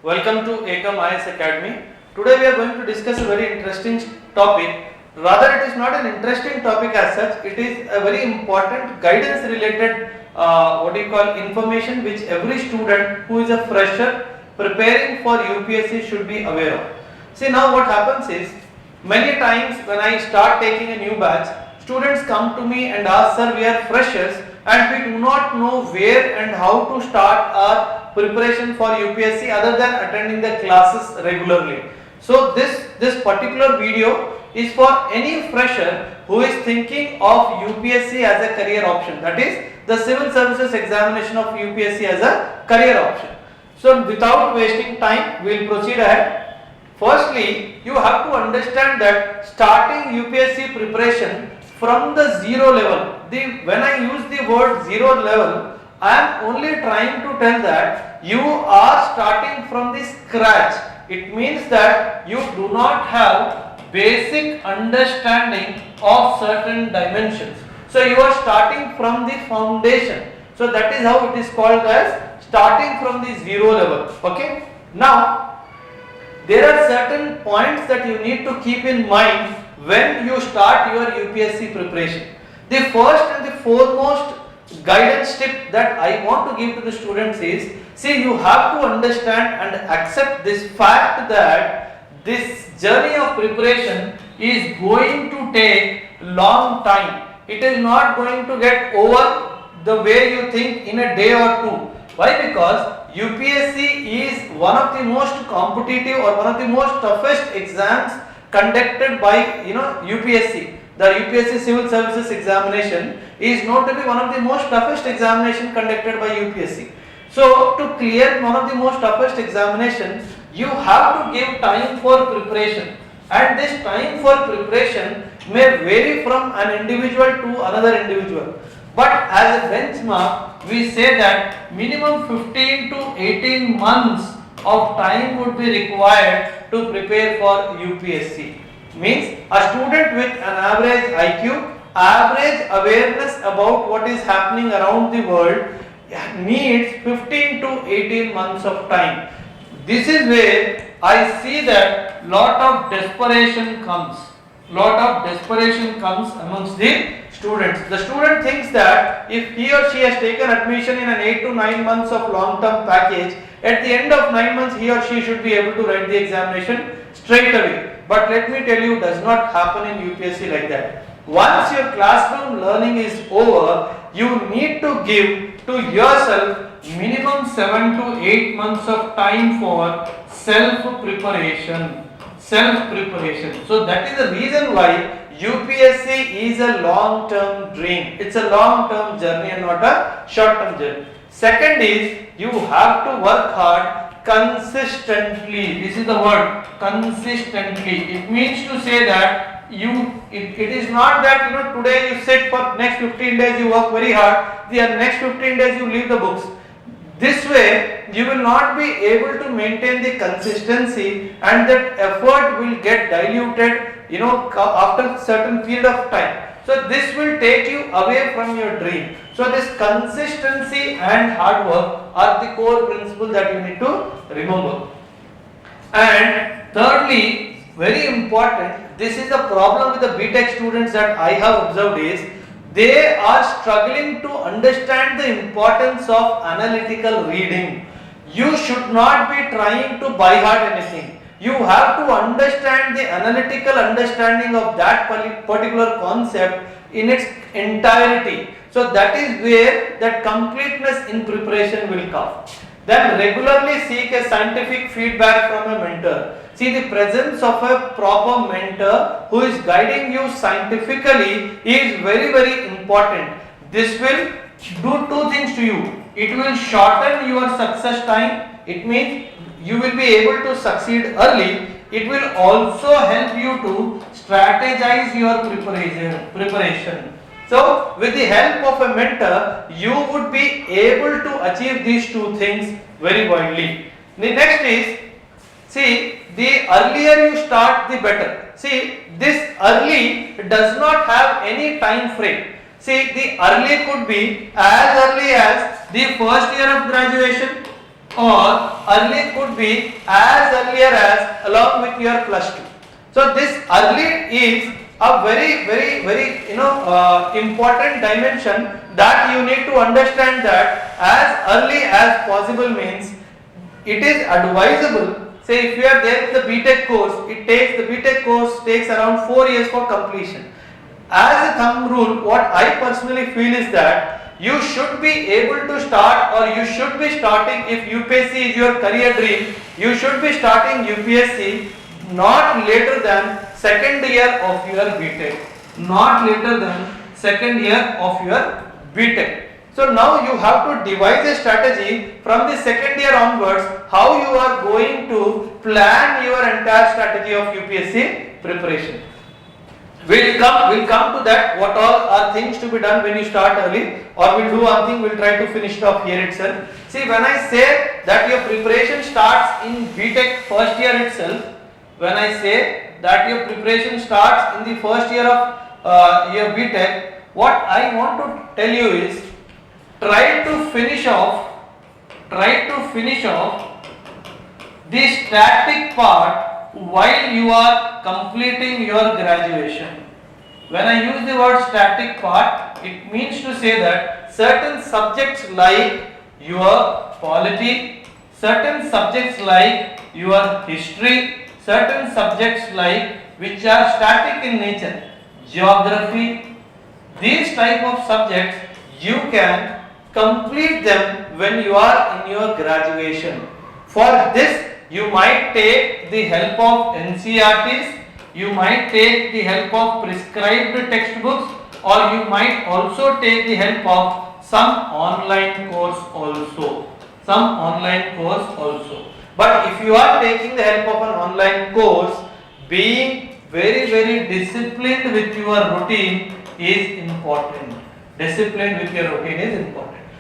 Welcome to EKAM IAS ACADEMY. Today we are going to discuss a very interesting topic. Rather, it is not an interesting topic as such. It is a very important guidance related information which every student who is a fresher preparing for UPSC should be aware of. See, now what happens is, many times when I start taking a new batch, students come to me and ask, sir, we are freshers and we do not know where and how to start our preparation for UPSC other than attending the classes regularly. So this particular video is for any fresher who is thinking of UPSC as a career option, that is the civil services examination of UPSC as a career option. So without wasting time, we will proceed ahead. Firstly, you have to understand that starting UPSC preparation from the zero level, when I use the word zero level, I am only trying to tell that you are starting from the scratch. It means that you do not have basic understanding of certain dimensions. So you are starting from the foundation. So that is how it is called as starting from the zero level. Okay. Now, there are certain points that you need to keep in mind when you start your UPSC preparation. The first and the foremost guidance tip that I want to give to the students is, see, you have to understand and accept this fact that this journey of preparation is going to take long time. It is not going to get over the way you think in a day or two. Why? Because UPSC is one of the most competitive or one of the most toughest exams conducted by UPSC. The UPSC Civil Services examination is known to be one of the most toughest examination conducted by UPSC. So to clear one of the most toughest examination, you have to give time for preparation, and this time for preparation may vary from an individual to another individual. But as a benchmark, we say that minimum 15 to 18 months of time would be required to prepare for UPSC. Means a student with an average IQ, average awareness about what is happening around the world needs 15 to 18 months of time. This is where I see that lot of desperation comes. Amongst the students. The student thinks that if he or she has taken admission in an 8 to 9 months of long-term package, at the end of 9 months he or she should be able to write the examination straight away. But let me tell you, does not happen in UPSC like that. Once your classroom learning is over, you need to give to yourself minimum 7 to 8 months of time for self-preparation. So that is the reason why UPSC is a long-term dream. It's a long-term journey and not a short-term journey. Second is, you have to work hard consistently. This is the word, consistently. It means to say that it is not that today you sit for next 15 days you work very hard, the next 15 days you leave the books. This way you will not be able to maintain the consistency, and that effort will get diluted after certain period of time. So this will take you away from your dream. So this consistency and hard work are the core principles that you need to remember. And thirdly, very important, this is the problem with the BTech students that I have observed is, they are struggling to understand the importance of analytical reading. You should not be trying to by heart anything. You have to understand the analytical understanding of that particular concept in its entirety. So that is where that completeness in preparation will come. Then regularly seek a scientific feedback from a mentor. See, the presence of a proper mentor who is guiding you scientifically is very, very important. This will do two things to you. It will shorten your success time. It means you will be able to succeed early. It will also help you to strategize your preparation. So with the help of a mentor, you would be able to achieve these two things very widely. The next is, see, the earlier you start, the better. See, this early does not have any time frame. See, the early could be as early as the first year of graduation, or early could be as earlier as along with your plus 2. So this early is a very important dimension that you need to understand, that as early as possible means it is advisable. Say if you are there in the BTech course, the BTech course takes around 4 years for completion. As a thumb rule, what I personally feel is that you should be able to start, or you should be starting, if UPSC is your career dream, you should be starting UPSC not later than second year of your BTech. Not later than second year of your BTech. So now you have to devise a strategy from the second year onwards, how you are going to plan your entire strategy of UPSC preparation. We'll come to that, what all are things to be done when you start early, or we'll do one thing, we'll try to finish it off here itself. See, when I say that your preparation starts in BTech first year itself, when I say that your preparation starts in the first year of your BTech, what I want to tell you is, try to finish off the static part while you are completing your graduation. When I use the word static part, it means to say that certain subjects like your polity, certain subjects like your history, certain subjects like which are static in nature, geography, these type of subjects you can complete them when you are in your graduation. For this you might take the help of NCERTs, you might take the help of prescribed textbooks, or you might also take the help of some online course also. But if you are taking the help of an online course, being very disciplined with your routine is important.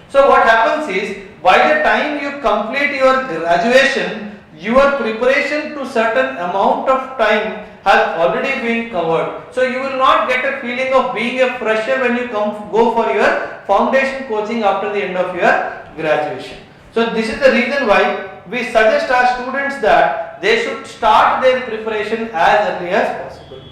So what happens is, by the time you complete your graduation, your preparation to certain amount of time has already been covered. So you will not get a feeling of being a fresher when you go for your foundation coaching after the end of your graduation. So this is the reason why we suggest our students that they should start their preparation as early as possible.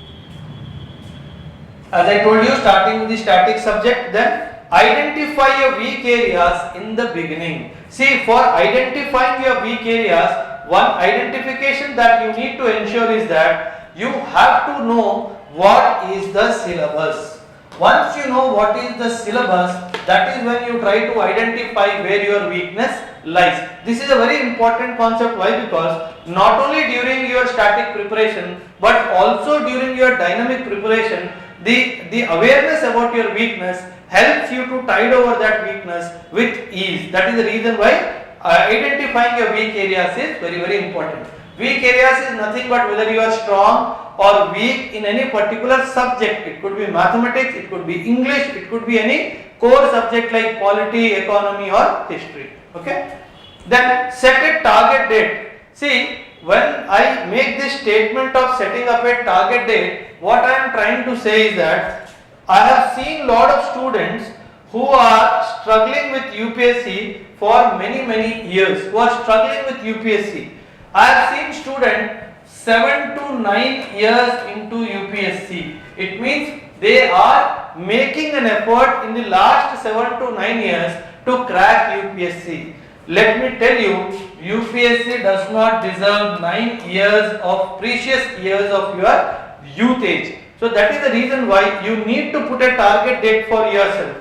As I told you, starting with the static subject, then identify your weak areas in the beginning. See, for identifying your weak areas, one identification that you need to ensure is that you have to know what is the syllabus. Once you know what is the syllabus, that is when you try to identify where your weakness lies. This is a very important concept. Why? Because not only during your static preparation, but also during your dynamic preparation, the awareness about your weakness helps you to tide over that weakness with ease. That is the reason why identifying your weak areas is very important. Weak areas is nothing but whether you are strong or weak in any particular subject. It could be mathematics, it could be English, it could be any core subject like polity, economy or history. Okay. Then set a target date. See, when I make this statement of setting up a target date, what I am trying to say is that I have seen lot of students who are struggling with UPSC for many years, who are struggling with UPSC. I have seen students 7 to 9 years into UPSC. It means they are making an effort in the last 7 to 9 years to crack UPSC. Let me tell you, UPSC does not deserve 9 years of precious years of your youth age. So that is the reason why you need to put a target date for yourself.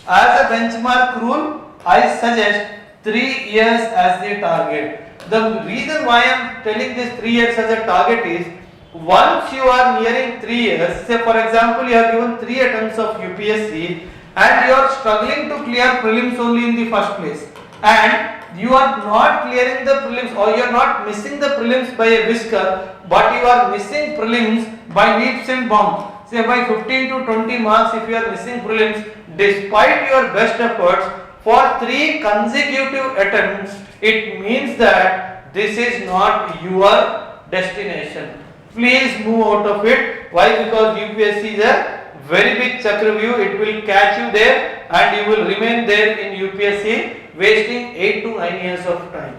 As a benchmark rule, I suggest 3 years as the target. The reason why I am telling this 3 years as a target is, once you are nearing 3 years, say for example you have given 3 attempts of UPSC and you are struggling to clear prelims only in the first place, and you are not clearing the prelims, or you are not missing the prelims by a whisker, but you are missing prelims by leaps and bounds. Say by 15 to 20 marks if you are missing prelims despite your best efforts for 3 consecutive attempts, it means that this is not your destination. Please move out of it. Why? Because UPSC is a very big chakravyuh. It will catch you there and you will remain there in UPSC wasting 8 to 9 years of time.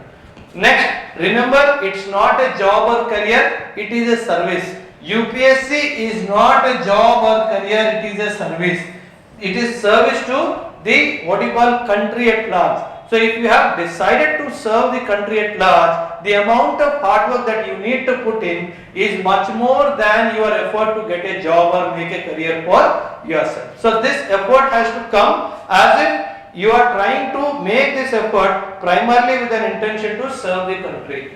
Next, remember, it's not a job or career, it is a service. UPSC is not a job or career, it is a service. It is service to the what you call country at large. So if you have decided to serve the country at large, the amount of hard work that you need to put in is much more than your effort to get a job or make a career for yourself. So this effort has to come as if you are trying to make this effort primarily with an intention to serve the country.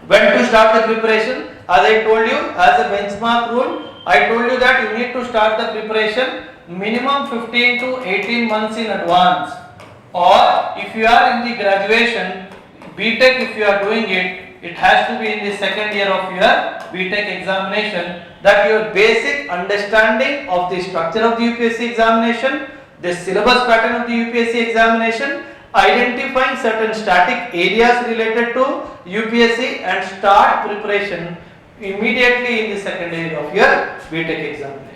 When to start the preparation? As I told you, as a benchmark rule, I told you that you need to start the preparation minimum 15 to 18 months in advance. Or if you are in the graduation, BTech if you are doing it, it has to be in the second year of your BTech examination, that your basic understanding of the structure of the UPSC examination, the syllabus pattern of the UPSC examination, identifying certain static areas related to UPSC and start preparation immediately in the second year of your BTech examination.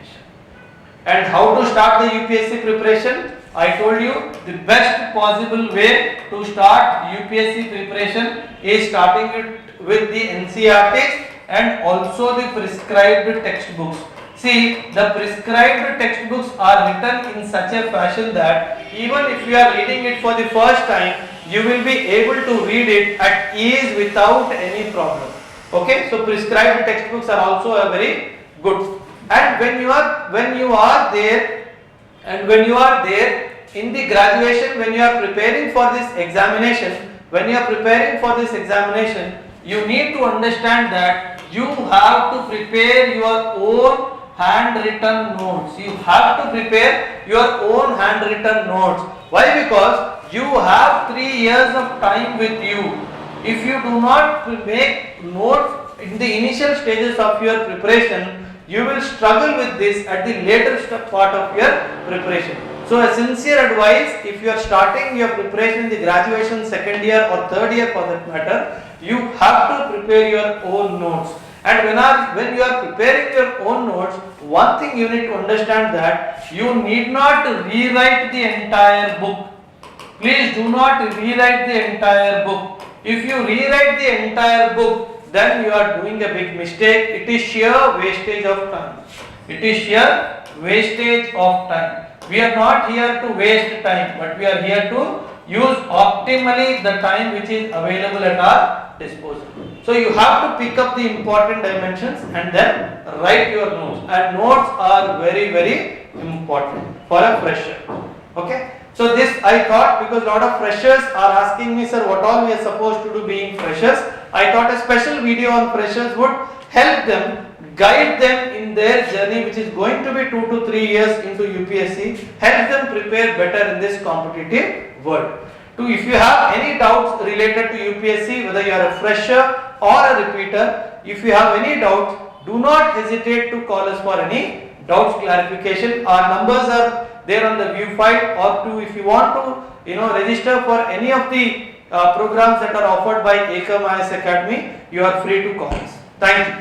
And how to start the UPSC preparation? I told you the best possible way to start UPSC preparation is starting it with the NCERTs and also the prescribed textbooks. See, the prescribed textbooks are written in such a fashion that even if you are reading it for the first time, you will be able to read it at ease without any problem. Okay, so prescribed textbooks are also a very good. And when you are there in the graduation, when you are preparing for this examination, you need to understand that you have to prepare your own handwritten notes. You have to prepare your own handwritten notes. Why? Because you have 3 years of time with you. If you do not make notes in the initial stages of your preparation, you will struggle with this at the later part of your preparation. So a sincere advice, if you are starting your preparation in the graduation second year or third year for that matter, you have to prepare your own notes. And when you are preparing your own notes, one thing you need to understand that you need not rewrite the entire book. Please do not rewrite the entire book. If you rewrite the entire book, then you are doing a big mistake. It is sheer wastage of time. We are not here to waste time, but we are here to use optimally the time which is available at our disposal. So you have to pick up the important dimensions and then write your notes. And notes are very, very important for a fresher. Okay. So this I thought, because a lot of freshers are asking me, sir, what all we are supposed to do being freshers. I thought a special video on freshers would help them, guide them in their journey, which is going to be 2 to 3 years into UPSC, help them prepare better in this competitive world. If you have any doubts related to UPSC, whether you are a fresher or a repeater, if you have any doubts, do not hesitate to call us for any doubts clarification. Our numbers are there on the view file, or if you want to register for any of the programs that are offered by EKAM IAS Academy, you are free to call us. Thank you.